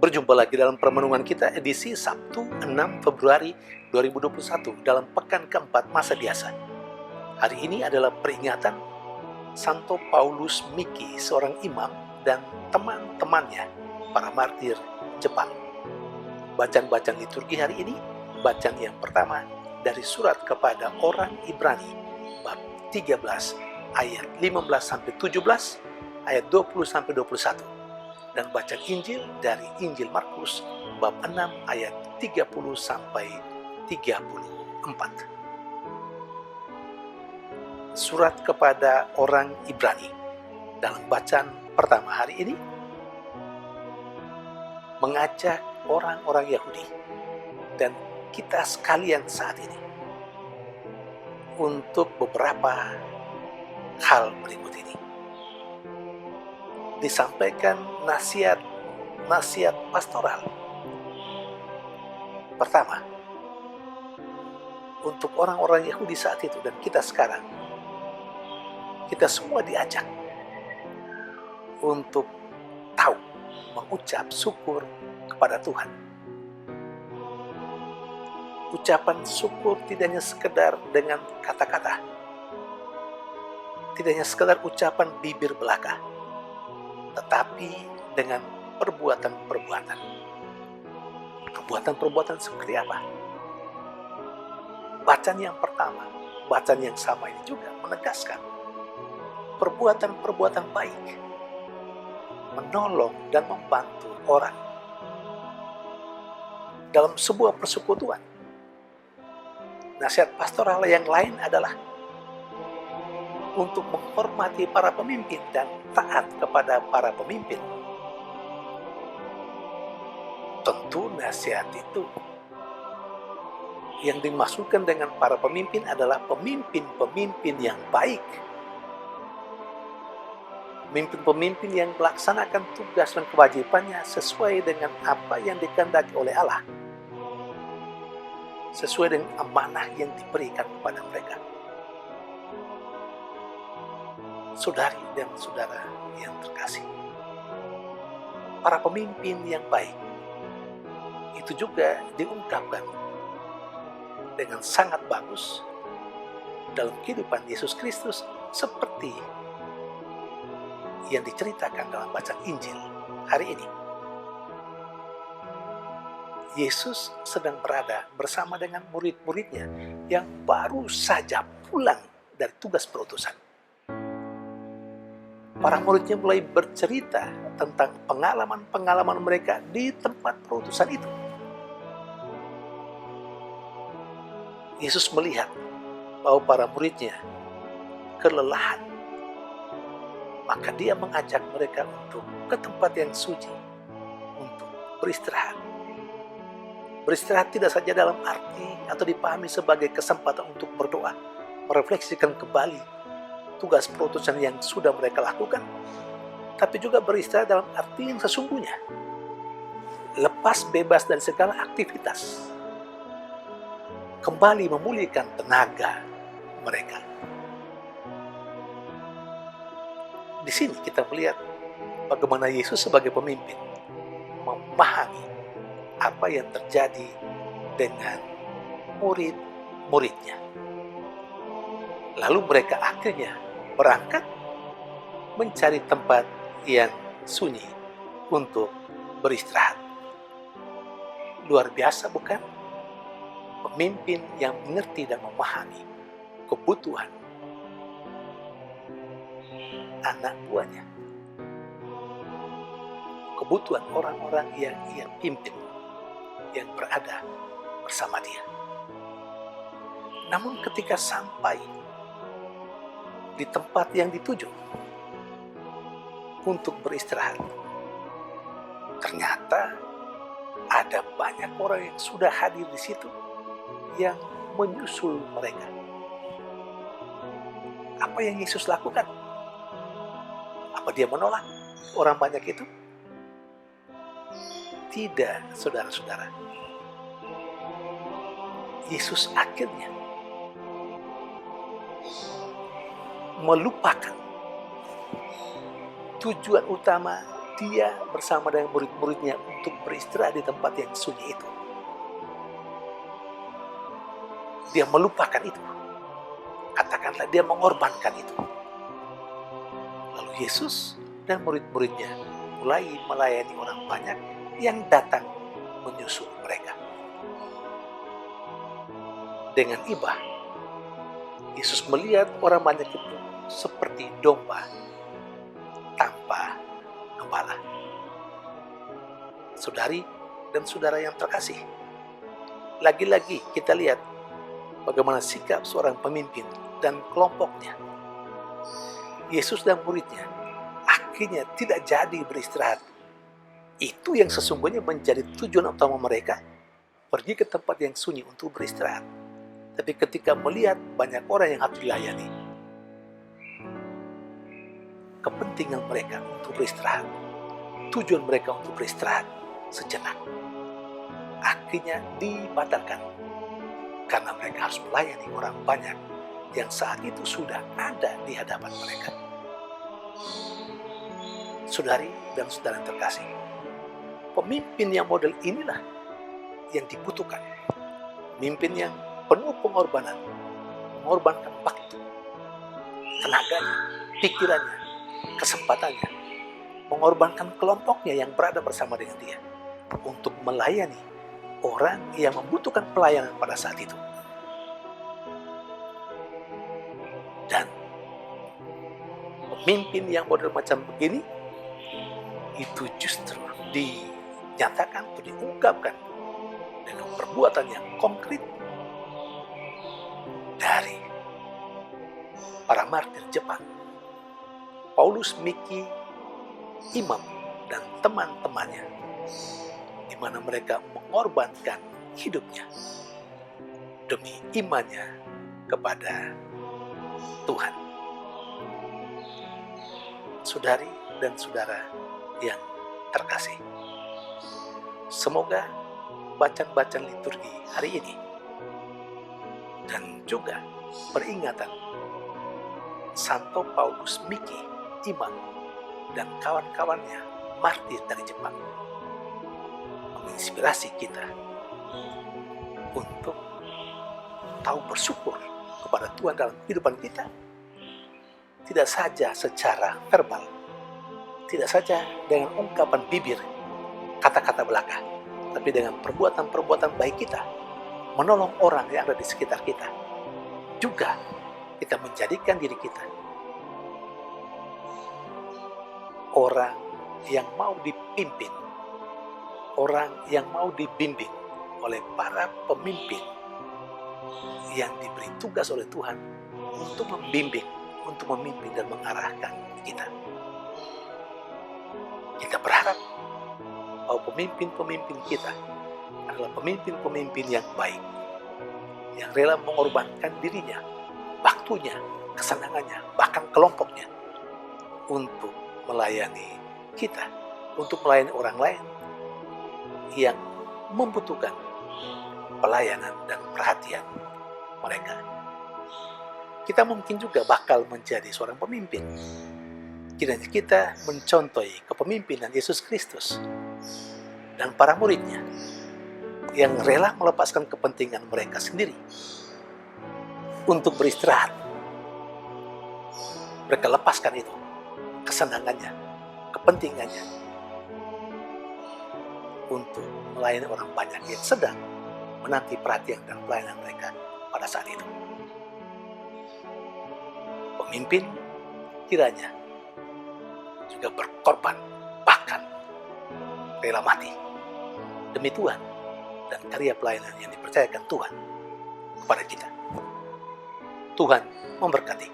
Berjumpa lagi dalam permenungan kita edisi Sabtu 6 Februari 2021 dalam pekan keempat masa biasa. Hari ini adalah peringatan Santo Paulus Miki, seorang imam dan teman-temannya, para martir Jepang. Bacaan-bacaan liturgi hari ini, bacaan yang pertama dari surat kepada orang Ibrani, bab 13, ayat 15-17, ayat 20-21. Dan bacaan Injil dari Injil Markus bab 6 ayat 30-34. Surat kepada orang Ibrani. Dalam bacaan pertama hari ini mengajak orang-orang Yahudi dan kita sekalian saat ini untuk beberapa hal berikut ini. Disampaikan nasihat pastoral. Pertama, untuk orang-orang Yahudi saat itu dan kita sekarang, kita semua diajak untuk tahu, mengucap syukur kepada Tuhan. Ucapan syukur tidak hanya sekedar dengan kata-kata, tidak hanya sekedar ucapan bibir belaka, tetapi dengan perbuatan-perbuatan. Perbuatan-perbuatan seperti apa? Bacaan yang pertama, bacaan yang sama ini juga menegaskan perbuatan-perbuatan baik, menolong dan membantu orang dalam sebuah persekutuan. Nasihat pastoral yang lain adalah untuk menghormati para pemimpin dan taat kepada para pemimpin. Tentu nasihat itu yang dimaksudkan dengan para pemimpin adalah pemimpin-pemimpin yang baik. Pemimpin-pemimpin yang melaksanakan tugas dan kewajibannya sesuai dengan apa yang dikehendaki oleh Allah. Sesuai dengan amanah yang diberikan kepada mereka. Saudari dan saudara yang terkasih, para pemimpin yang baik itu juga diungkapkan dengan sangat bagus dalam kehidupan Yesus Kristus seperti yang diceritakan dalam bacaan Injil hari ini. Yesus sedang berada bersama dengan murid-muridnya yang baru saja pulang dari tugas perutusan. Para muridnya mulai bercerita tentang pengalaman-pengalaman mereka di tempat perutusan itu. Yesus melihat bahwa para muridnya kelelahan. Maka dia mengajak mereka untuk ke tempat yang suci, untuk beristirahat. Beristirahat tidak saja dalam arti atau dipahami sebagai kesempatan untuk berdoa, merefleksikan kembali tugas perutusan yang sudah mereka lakukan, tapi juga beristirahat dalam arti yang sesungguhnya. Lepas bebas dari segala aktivitas. Kembali memulihkan tenaga mereka. Di sini kita melihat bagaimana Yesus sebagai pemimpin memahami apa yang terjadi dengan murid-muridnya. Lalu mereka akhirnya berangkat mencari tempat yang sunyi untuk beristirahat. Luar biasa bukan? Pemimpin yang mengerti dan memahami kebutuhan anak buahnya. Kebutuhan orang-orang yang ia pimpin, yang berada bersama dia. Namun ketika sampai di tempat yang dituju untuk beristirahat, ternyata ada banyak orang yang sudah hadir di situ yang menyusul mereka. Apa yang Yesus lakukan? Apa dia menolak orang banyak itu? Tidak, saudara-saudara. Yesus akhirnya melupakan tujuan utama dia bersama dengan murid-muridnya untuk beristirahat di tempat yang sunyi itu. Dia melupakan itu. Katakanlah dia mengorbankan itu. Lalu Yesus dan murid-muridnya mulai melayani orang banyak yang datang menyusul mereka. Dengan iba, Yesus melihat orang banyak itu seperti domba tanpa gembala. Saudari dan saudara yang terkasih, lagi-lagi kita lihat bagaimana sikap seorang pemimpin dan kelompoknya. Yesus dan muridnya akhirnya tidak jadi beristirahat. Itu yang sesungguhnya menjadi tujuan utama mereka, pergi ke tempat yang sunyi untuk beristirahat. Tapi ketika melihat banyak orang yang harus dilayani, kepentingan mereka untuk beristirahat, tujuan mereka untuk beristirahat sejenak, akhirnya dibatalkan. Karena mereka harus melayani orang banyak yang saat itu sudah ada di hadapan mereka. Saudari dan saudara yang terkasih, pemimpin yang model inilah yang dibutuhkan. Pemimpin yang penuh pengorbanan, mengorbankan waktu, tenaganya, pikirannya, kesempatannya, mengorbankan kelompoknya yang berada bersama dengan dia untuk melayani orang yang membutuhkan pelayanan pada saat itu. Dan pemimpin yang model macam begini itu justru dinyatakan atau diungkapkan dengan perbuatan yang konkret dari para martir Jepang, Paulus Miki, imam, dan teman-temannya, di mana mereka mengorbankan hidupnya demi imannya kepada Tuhan. Saudari dan saudara yang terkasih, semoga bacaan-bacaan liturgi hari ini dan juga peringatan Santo Paulus Miki, imam, dan kawan-kawannya martir dari Jepang menginspirasi kita untuk tahu bersyukur kepada Tuhan dalam kehidupan kita, tidak saja secara verbal, tidak saja dengan ungkapan bibir, kata-kata belaka, tapi dengan perbuatan-perbuatan baik kita, menolong orang yang ada di sekitar kita. Juga kita menjadikan diri kita orang yang mau dipimpin, orang yang mau dibimbing oleh para pemimpin yang diberi tugas oleh Tuhan untuk membimbing, untuk memimpin dan mengarahkan kita. Kita berharap bahwa pemimpin-pemimpin kita adalah pemimpin-pemimpin yang baik, yang rela mengorbankan dirinya, waktunya, kesenangannya, bahkan kelompoknya untuk melayani kita, untuk melayani orang lain yang membutuhkan pelayanan dan perhatian mereka. Kita mungkin juga bakal menjadi seorang pemimpin. Kiranya kita mencontohi kepemimpinan Yesus Kristus dan para muridnya yang rela melepaskan kepentingan mereka sendiri untuk beristirahat. Mereka lepaskan itu, kesenangannya, kepentingannya, untuk melayani orang banyak yang sedang menanti perhatian dan pelayanan mereka pada saat itu. Pemimpin kiranya juga berkorban, bahkan rela mati demi Tuhan dan karya pelayanan yang dipercayakan Tuhan kepada kita. Tuhan memberkati.